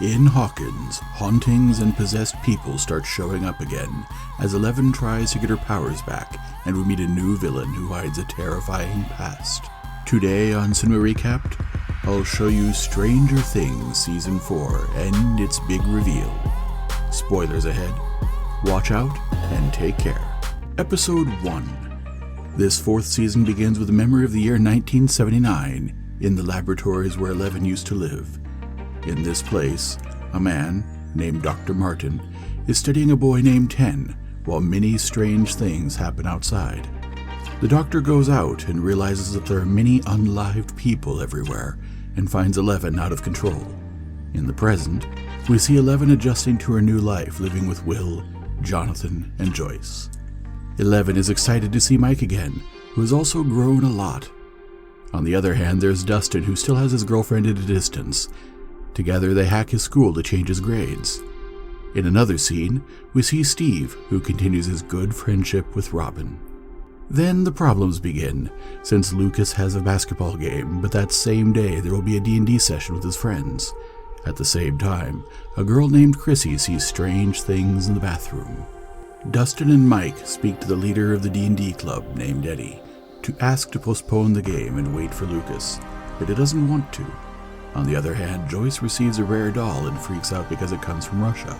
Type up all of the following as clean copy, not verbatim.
In Hawkins, hauntings and possessed people start showing up again as 11 tries to get her powers back, and we meet a new villain who hides a terrifying past. Today on Cinema Recapped, I'll show you Stranger Things Season 4 and its big reveal. Spoilers ahead. Watch out and take care. Episode 1. This fourth season begins with a memory of the year 1979 in the laboratories where 11 used to live. In this place, a man named Dr. Martin is studying a boy named 10 while many strange things happen outside. The doctor goes out and realizes that there are many unlived people everywhere and finds 11 out of control. In the present, we see 11 adjusting to her new life, living with Will, Jonathan, and Joyce. 11 is excited to see Mike again, who has also grown a lot. On the other hand, there's Dustin, who still has his girlfriend at a distance. Together, they hack his school to change his grades. In another scene, we see Steve, who continues his good friendship with Robin. Then the problems begin, since Lucas has a basketball game, but that same day there will be a D&D session with his friends. At the same time, a girl named Chrissy sees strange things in the bathroom. Dustin and Mike speak to the leader of the D&D club, named Eddie, to ask to postpone the game and wait for Lucas, but he doesn't want to. On the other hand, Joyce receives a rare doll and freaks out because it comes from Russia.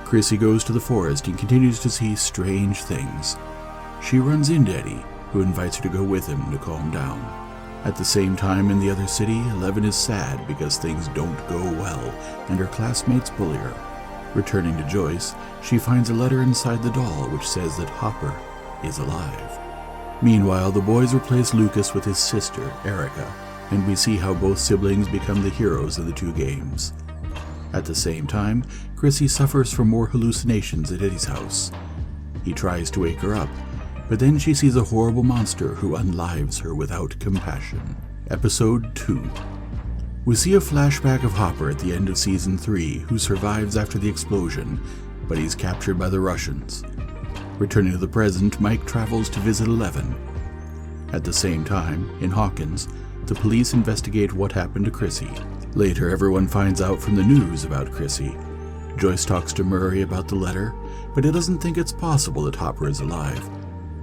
Chrissy goes to the forest and continues to see strange things. She runs into Eddie, who invites her to go with him to calm down. At the same time, in the other city, 11 is sad because things don't go well, and her classmates bully her. Returning to Joyce, she finds a letter inside the doll which says that Harbour is alive. Meanwhile, the boys replace Lucas with his sister, Erica, and we see how both siblings become the heroes of the two games. At the same time, Chrissy suffers from more hallucinations at Eddie's house. He tries to wake her up, but then she sees a horrible monster who unlives her without compassion. Episode 2. We see a flashback of Hopper at the end of Season 3, who survives after the explosion, but he's captured by the Russians. Returning to the present, Mike travels to visit 11. At the same time, in Hawkins, the police investigate what happened to Chrissy. Later, everyone finds out from the news about Chrissy. Joyce talks to Murray about the letter, but he doesn't think it's possible that Hopper is alive,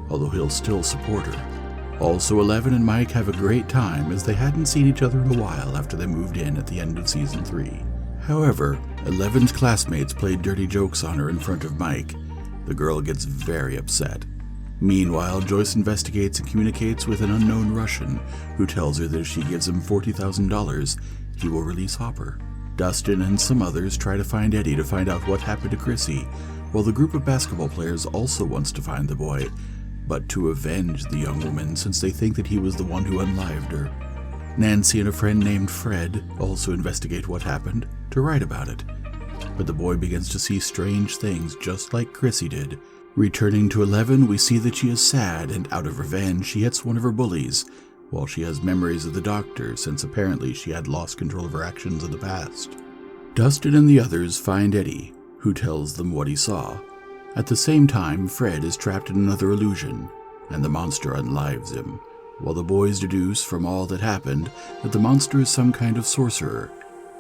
although he'll still support her. Also, 11 and Mike have a great time as they hadn't seen each other in a while after they moved in at the end of Season 3. However, 11's classmates played dirty jokes on her in front of Mike. The girl gets very upset. Meanwhile, Joyce investigates and communicates with an unknown Russian who tells her that if she gives him $40,000, he will release Hopper. Dustin and some others try to find Eddie to find out what happened to Chrissy, while the group of basketball players also wants to find the boy, but to avenge the young woman since they think that he was the one who unlived her. Nancy and a friend named Fred also investigate what happened to write about it, but the boy begins to see strange things just like Chrissy did. Returning to 11, we see that she is sad, and out of revenge, she hits one of her bullies, while she has memories of the doctor, since apparently she had lost control of her actions in the past. Dustin and the others find Eddie, who tells them what he saw. At the same time, Fred is trapped in another illusion, and the monster unlives him, while the boys deduce from all that happened that the monster is some kind of sorcerer.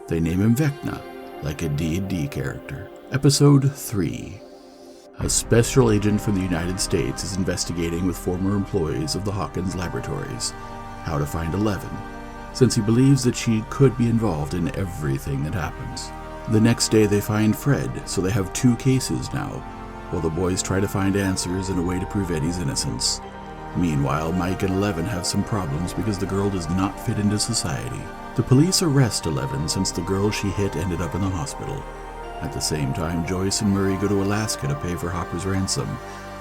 They name him Vecna, like a D&D character. Episode 3. A special agent from the United States is investigating with former employees of the Hawkins laboratories how to find 11, since he believes that she could be involved in everything that happens. The next day they find Fred, so they have 2 cases now, while the boys try to find answers and a way to prove Eddie's innocence. Meanwhile, Mike and 11 have some problems because the girl does not fit into society. The police arrest 11 since the girl she hit ended up in the hospital. At the same time, Joyce and Murray go to Alaska to pay for Hopper's ransom,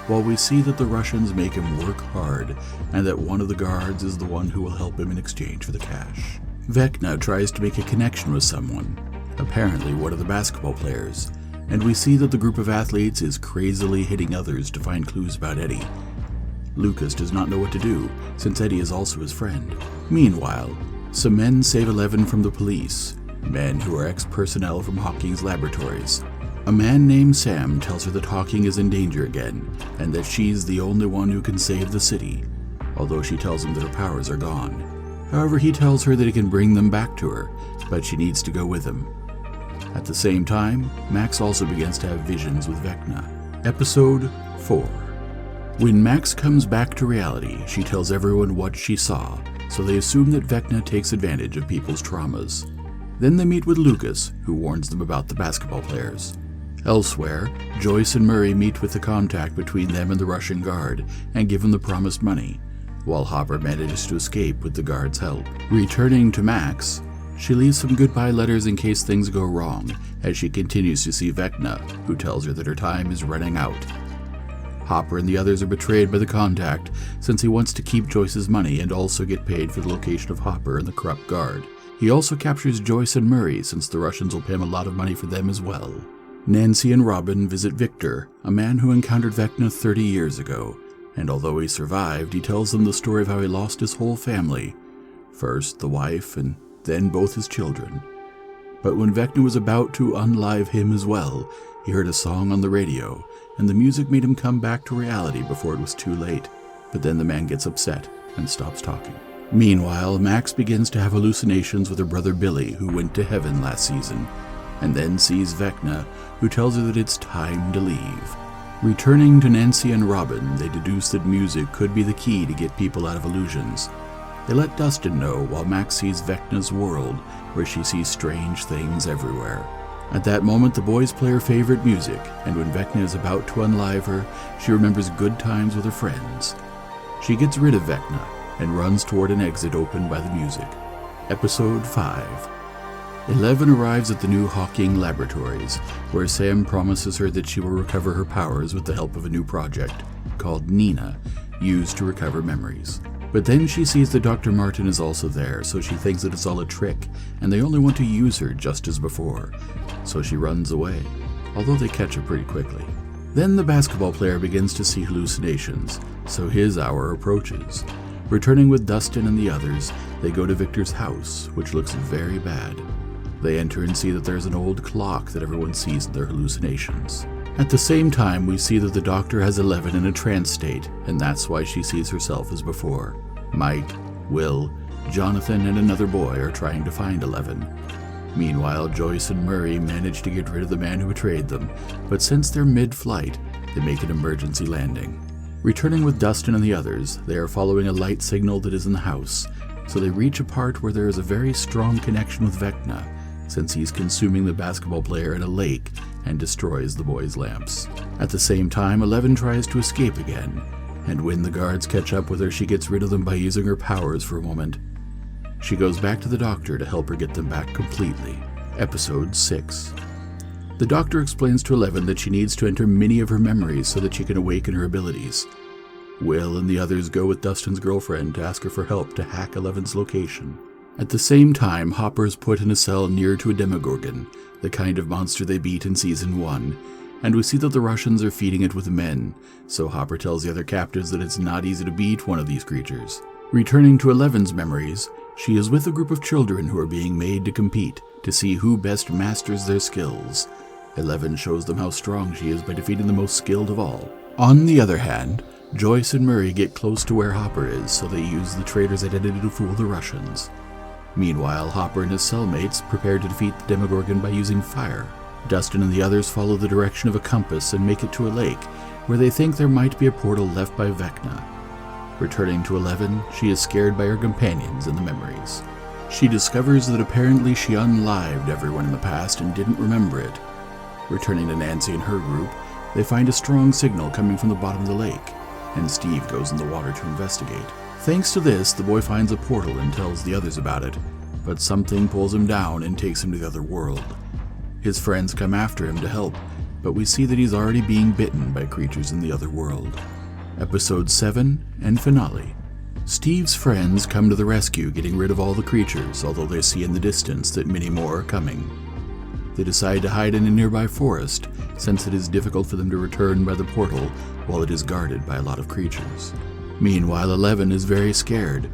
while we see that the Russians make him work hard, and that one of the guards is the one who will help him in exchange for the cash. Vecna tries to make a connection with someone, apparently one of the basketball players, and we see that the group of athletes is crazily hitting others to find clues about Eddie. Lucas does not know what to do, since Eddie is also his friend. Meanwhile, some men save 11 from the police, men who are ex-personnel from Hawking's laboratories. A man named Sam tells her that Hawking is in danger again, and that she's the only one who can save the city, although she tells him that her powers are gone. However, he tells her that he can bring them back to her, but she needs to go with him. At the same time, Max also begins to have visions with Vecna. Episode 4. When Max comes back to reality, she tells everyone what she saw, so they assume that Vecna takes advantage of people's traumas. Then they meet with Lucas, who warns them about the basketball players. Elsewhere, Joyce and Murray meet with the contact between them and the Russian guard and give him the promised money, while Harbour manages to escape with the guard's help. Returning to Max, she leaves some goodbye letters in case things go wrong, as she continues to see Vecna, who tells her that her time is running out. Hopper and the others are betrayed by the contact, since he wants to keep Joyce's money and also get paid for the location of Hopper and the corrupt guard. He also captures Joyce and Murray, since the Russians will pay him a lot of money for them as well. Nancy and Robin visit Victor, a man who encountered Vecna 30 years ago, and although he survived, he tells them the story of how he lost his whole family. First the wife, and then both his children. But when Vecna was about to unlive him as well, he heard a song on the radio, and the music made him come back to reality before it was too late. But then the man gets upset and stops talking. Meanwhile, Max begins to have hallucinations with her brother Billy, who went to heaven last season, and then sees Vecna, who tells her that it's time to leave. Returning to Nancy and Robin, they deduce that music could be the key to get people out of illusions. They let Dustin know, while Max sees Vecna's world, where she sees strange things everywhere. At that moment, the boys play her favorite music, and when Vecna is about to unlive her, she remembers good times with her friends. She gets rid of Vecna and runs toward an exit opened by the music. Episode 5. 11 arrives at the new Hawking Laboratories, where Sam promises her that she will recover her powers with the help of a new project, called Nina, used to recover memories. But then she sees that Dr. Martin is also there, so she thinks that it's all a trick, and they only want to use her just as before. So she runs away, although they catch her pretty quickly. Then the basketball player begins to see hallucinations, so his hour approaches. Returning with Dustin and the others, they go to Victor's house, which looks very bad. They enter and see that there's an old clock that everyone sees in their hallucinations. At the same time, we see that the doctor has 11 in a trance state, and that's why she sees herself as before. Mike, Will, Jonathan, and another boy are trying to find 11. Meanwhile, Joyce and Murray manage to get rid of the man who betrayed them, but since they're mid-flight, they make an emergency landing. Returning with Dustin and the others, they are following a light signal that is in the house, so they reach a part where there is a very strong connection with Vecna, since he's consuming the basketball player in a lake and destroys the boys' lamps. At the same time, 11 tries to escape again, and when the guards catch up with her, she gets rid of them by using her powers for a moment. She goes back to the doctor to help her get them back completely. Episode 6. The doctor explains to 11 that she needs to enter many of her memories so that she can awaken her abilities. Will and the others go with Dustin's girlfriend to ask her for help to hack 11's location. At the same time, Hopper is put in a cell near to a Demogorgon, the kind of monster they beat in Season 1, and we see that the Russians are feeding it with men, so Hopper tells the other captives that it's not easy to beat one of these creatures. Returning to 11's memories, she is with a group of children who are being made to compete to see who best masters their skills. 11 shows them how strong she is by defeating the most skilled of all. On the other hand, Joyce and Murray get close to where Hopper is, so they use the traitor's identity to fool the Russians. Meanwhile, Hopper and his cellmates prepare to defeat the Demogorgon by using fire. Dustin and the others follow the direction of a compass and make it to a lake, where they think there might be a portal left by Vecna. Returning to 11, she is scared by her companions in the memories. She discovers that apparently she unlived everyone in the past and didn't remember it. Returning to Nancy and her group, they find a strong signal coming from the bottom of the lake, and Steve goes in the water to investigate. Thanks to this, the boy finds a portal and tells the others about it, but something pulls him down and takes him to the other world. His friends come after him to help, but we see that he's already being bitten by creatures in the other world. Episode 7 and finale. Steve's friends come to the rescue, getting rid of all the creatures, although they see in the distance that many more are coming. They decide to hide in a nearby forest, since it is difficult for them to return by the portal while it is guarded by a lot of creatures. Meanwhile, 11 is very scared.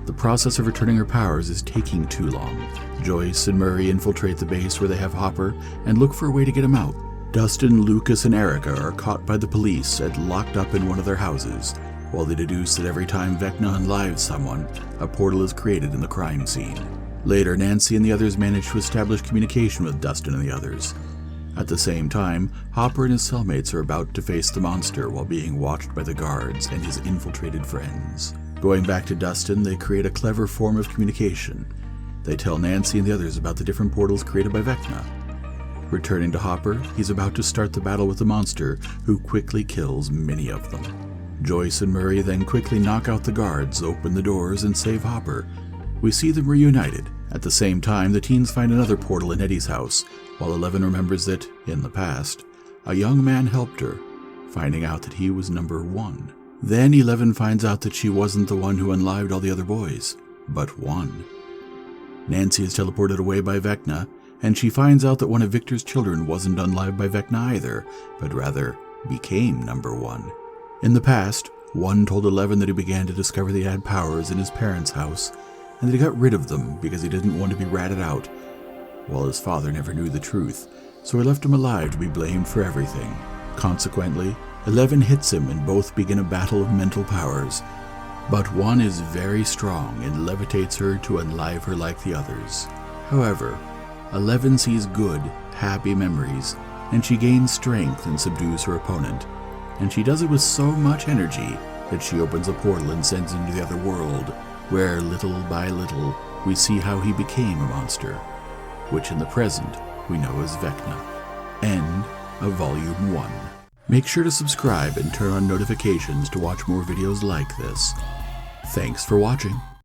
The process of returning her powers is taking too long. Joyce and Murray infiltrate the base where they have Hopper and look for a way to get him out. Dustin, Lucas, and Erica are caught by the police and locked up in one of their houses, while they deduce that every time Vecna unlives someone, a portal is created in the crime scene. Later, Nancy and the others manage to establish communication with Dustin and the others. At the same time, Hopper and his cellmates are about to face the monster while being watched by the guards and his infiltrated friends. Going back to Dustin, they create a clever form of communication. They tell Nancy and the others about the different portals created by Vecna. Returning to Hopper, he's about to start the battle with the monster, who quickly kills many of them. Joyce and Murray then quickly knock out the guards, open the doors, and save Hopper. We see them reunited. At the same time, the teens find another portal in Eddie's house, while Eleven remembers that, in the past, a young man helped her, finding out that he was number 1. Then 11 finds out that she wasn't the one who unlived all the other boys, but 1. Nancy is teleported away by Vecna, and she finds out that one of Victor's children wasn't unlived by Vecna either, but rather became number 1. In the past, 1 told 11 that he began to discover that he had powers in his parents' house, and that he got rid of them because he didn't want to be ratted out. Well, his father never knew the truth, so he left him alive to be blamed for everything. Consequently, 11 hits him and both begin a battle of mental powers. But 1 is very strong and levitates her to unlive her like the others. However, 11 sees good, happy memories, and she gains strength and subdues her opponent. And she does it with so much energy that she opens a portal and sends him to the other world, where little by little we see how he became a monster, which in the present we know as Vecna. End of Volume 1. Make sure to subscribe and turn on notifications to watch more videos like this. Thanks for watching.